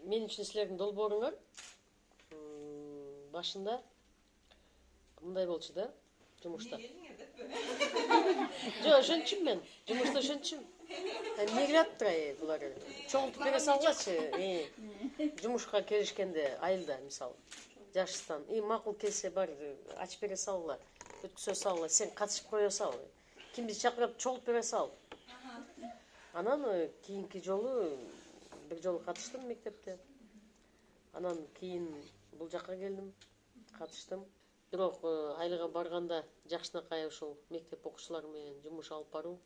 Мен үшін сілердің долбооруңар башында мындай болчу да, жумушта. Жок, ошентчүмүн мен. Жумушта ошентчүмүн. Эмне кылат булар? Чоңултуп бере салгачы. Жумушка киришкенде айылда мисалы. Жашыстан. Макул келсе бар, ачып бере салгыла. Өткүзө салгыла. Сен катышып кое сал. Кимди чакырып чоңултуп бере сал. Анан кийинки жолу бир жолу катыштым мектепте. Анан кийин бул жакка келдим, катыштым. Бирок айылга барганда жакшынакай ушул мектеп окуучулары менен жумуш алып баруу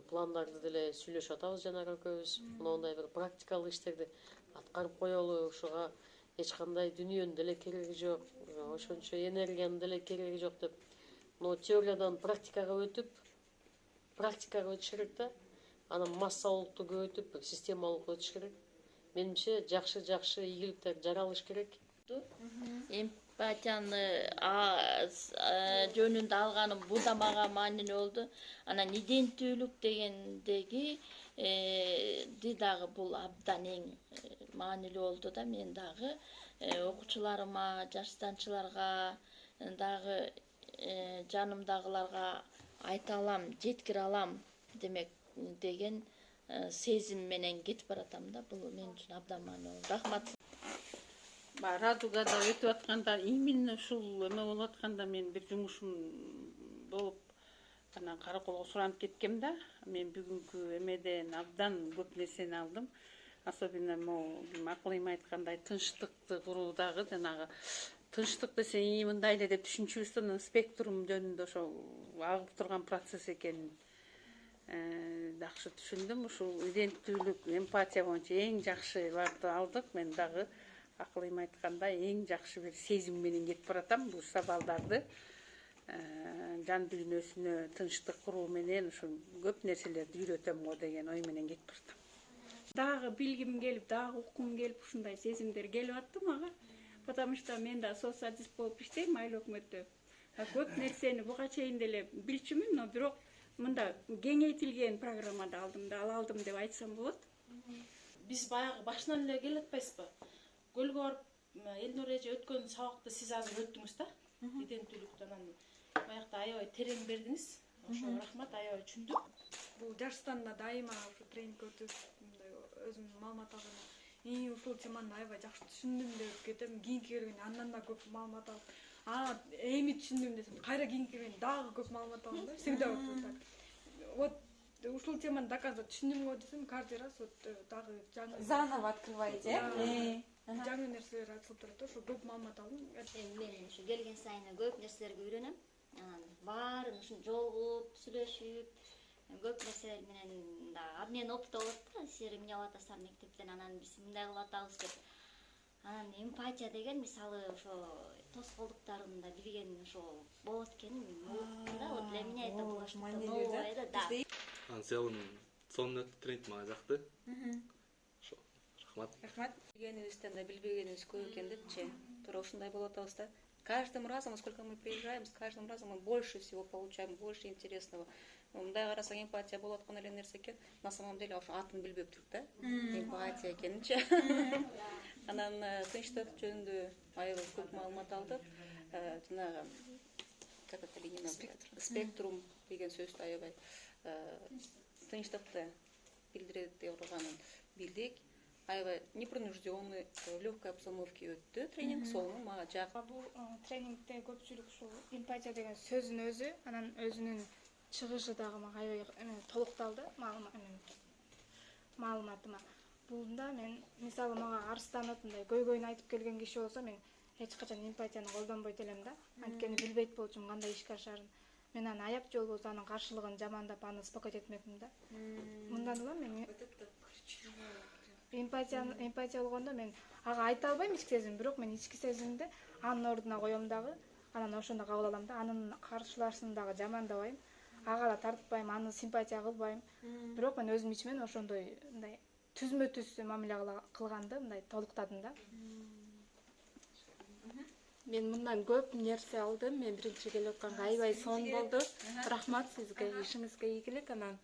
пландарды деле сүйлөшүп атабыз жанагы экөөбүз. Мондай бир практикалык иштерди аткарып коелу, ушуга эч кандай дүнүйөнүн деле кереги жок, ошончо энергиянын деле кереги жок деп. Но теориядан практикага өтүш керек да. Анан массалуулукту көбөйтүп, системалык өтүш керек. Менимче жакшы ийгиликтер жаралыш керек. Эмпатияны жөнүндө алганым бул да мага маанилүү болду. Анан иденттүүлүк дегендеги дагы бул абдан эң маанилүү болду да. Мен дагы окуучуларыма, жаштанчыларга дагы жанымдагыларга айта алам, жеткире алам демек деген сезим менен кетип баратам да. Бул мен үчүн абдан маанилүү. Рахмат. Радугада өтүп атканда, именно ушул эме болуп атканда мен бир жумушум болуп, анан караколго суранып кеткем да. Мен бүгүнкү эмеден абдан көп нерсени алдым. Особенно могу акыл айткандай тынчтыкты куруудагы жанагы тынчтык десе мындай эле деп түшүнчүбүз да, спектрум жөнүндө ошо агып турган процесс экенин жакшы түшүндүм. Ушул иденттүүлүк, эмпатия боюнча эң жакшыларды алдык. Мен дагы акыл айткандай эң жакшы бир сезим менен кетип баратам. Буюрса балдарды жан дүйнөсүнө тынчтык куруу менен ушу көп нерселерди үйрөтөм го деген ой менен кетип баратам. Дагы билгим келип, дагы уккум келип, ушундай сезимдер келип атты мага. Потому что мен да соцсадист болуп иштейм айыл өкмөттө. Көп нерсени буга чейин деле билчүмүн, но бирок мында кеңейтилген программада алдым деп айтсам болот. Биз баягы башынан эле келе атпайсызбы? Көлгө барып Элнур эже өткөн сабакты сиз азыр өттүңүз да. Иденттүүлүктү анан баягы аябай терең бердиңиз. Ошо рахмат, аябай түшүндүк. Бул жаштанда дайыма ушу тренинг өтүп, мындай өзүм маалымат алганда ушул теманы аябай жакшы түшүндүм деп кетем. Кийинки келгенде андан да көп маалымат алып, эми түшүндүм десем, кайра кийинки келгенде дагы көп маалымат алам да. Всегда так. Вот ушул теманы до конца түшүндүм го десем, каждый раз вот дагы жаңы заново открываете. жаңы нерселер айтылып турат. Ошо көп маалымат алдым. Мен ушу келген сайын көп нерселерге үйрөнөм. Анан баарын ушу жолугуп, сүйлөшүп, көп нерселер менен да обмен опыт болот да. Силер эмне кылып атасыздар мектептен, анан биз мындай кылып атабыз деп. Анан эмпатия деген мисалы ошо тоскоолдуктарында билген ошо болот экенин да. Вот для меня это было что-то новое, да. В целом сонун тренинг мага жакты. Ошо, рахмат. Рахмат. Билгенибизден да билбегенибиз көп экен депчи. Туура ушундай болуп атабыз да. Каждым разом, сколько мы приезжаем, с каждым разом мы больше всего получаем, больше интересного. Мындай карасаң эмпатия болуп аткан эле нерсе экен. На самом деле ошо атын билбептүк да. Эмпатия экенинчи. Анан тынчтык жөнүндө аябай көп маалымат алдык. Жанагы как это именно спектрум деген сөздү аябай тынчтыкты билдирет деп турганын билдик. Аябай непринужденный, в легкой обстановке өттү тренинг. Сонун мага жакты. Бул тренингде көпчүлүк ушул эмпатия деген сөздүн өзү, анан өзүнүн чыгышы дагы мага аябай толукталды маалыматыма. Бunda мен мисалы мага арыстанып мындай көйгөйүн айтып келген киши болсо, мен эч качан эмпатияны колдонбойт элем да. Анткени билбейт болчумун кандай ишке ашарын. Мен аны аяп жол болсо анын каршылыгын жамандап аны успокоить этмекмин да. Мындан улам мен эмпатия болгондо мен ага айта албайм ички сезим, бирок мен ички сезимди анын ордуна коем дагы, анан ошондо кабыл алам да. Анын каршылашын дагы жамандабайм, ага да тартпайм, аны симпатия кылбайм. Бирок мен өзүм ичимен ошондой мындай түзмө түз мамиле кылганды мындай толуктадым да. Мен мындан көп нерсе алдым. Мен биринчи келип атканга аябай сонун болду. Рахмат сизге, ишиңизге ийгилик. Анан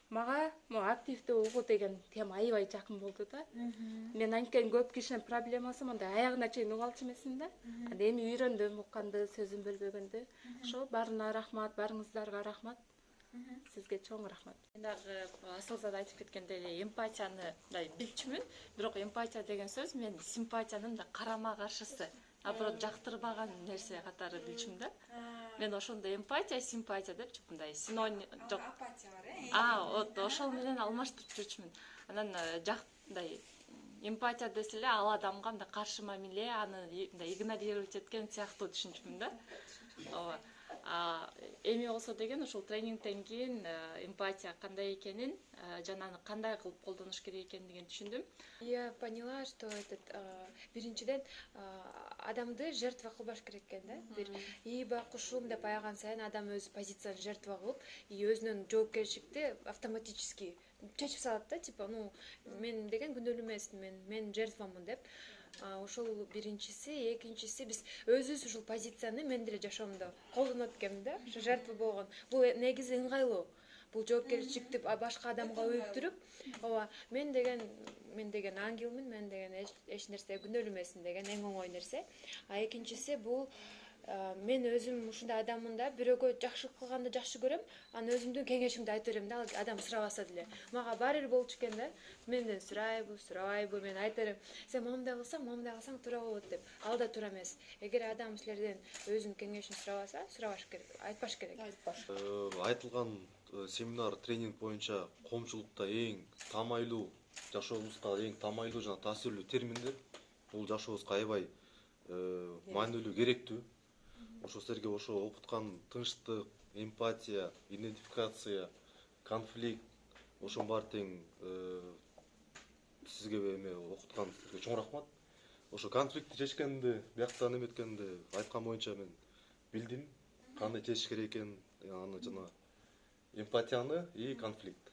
мага могу активдүү угуу деген тема аябай жакын болду да. Мен анткени көп кишинин проблемасы мындай аягына чейин угуп алчу эмесмин да. Анда эми үйрөндүм укканды, сөзүн бөлбөгөндү. Ошо баарына рахмат, баарыңыздарга рахмат. Сизге чоң рахмат. Мен дагы Асылзада айтып кеткендей эле эмпатияны мындай билчүмүн, бирок эмпатия деген сөз мен симпатиянын да карама каршысы. Наоборот, жактырбаган нерсе катары билчүмүн да. Мен ошондо эмпатия, симпатия депчи мындай синоним жок. Апатия бар, Вот ошол менен алмаштырып жүрчүмүн. Анан мындай эмпатия десе эле ал адамга мындай каршы мамиле, аны мындай игнорировать эткен сыяктуу түшүнчүмүн да. Ооба. Эми болсо деген ошол тренингден кийин эмпатия кандай экенин жана аны кандай кылып колдонуш керек экендигин түшүндүм. Я поняла, что биринчиден адамды жертва кылбаш керек экен да. Бир ийба кушум деп аяган сайын адам өз позициясын жертва кылып, өзүнүн жоопкерчиликти автоматически чечип салат да, типа, мен деген күнөөлүү эмесмин, мен жертвамын деп. Ошол биринчиси, экинчиси биз өзүбүз ушул позицияны мен деле жашоомдо колдонот экенмин да. Ошо жертва болгон. Бул негизи ыңгайлуу. Бул жоопкерчиликти башка адамга өбүтүрүп, ооба, мен деген ангелмин, мен деген эч нерсе күнөөлүү эмесмин деген эң оңой нерсе. Экинчиси бул мен өзүм ушундай адаммын да, бирөөгө жакшылык кылганды жакшы көрөм, анан өзүмдүн кеңешимди айта берем да, адам сурабаса деле. Мага баары бир болчу экен да. Менден сурабайбы, мен айта берем. Сен моундай кылсаң туура болот деп. Ал да туура эмес. Эгер адам силерден өзүнүн кеңешин сурабаса, сурабаш керек, айтпаш керек. Айтылган семинар, тренинг боюнча коомчулукта эң таамайлуу, жашообузга эң таамайлуу жана таасирлүү терминдер. Бул жашообузга аябай маанилүү, керектүү. Ошо силерге ошо окуткан тынчтык, эмпатия, идентификация, конфликт, ошонун баары тең сизге эме окуткан сизге чоң рахмат. Ошо конфликтти чечкенди, бияктан эметкенди айткан боюнча мен билдим, кандай чечиш керек экенин, аны жана эмпатияны и конфликт.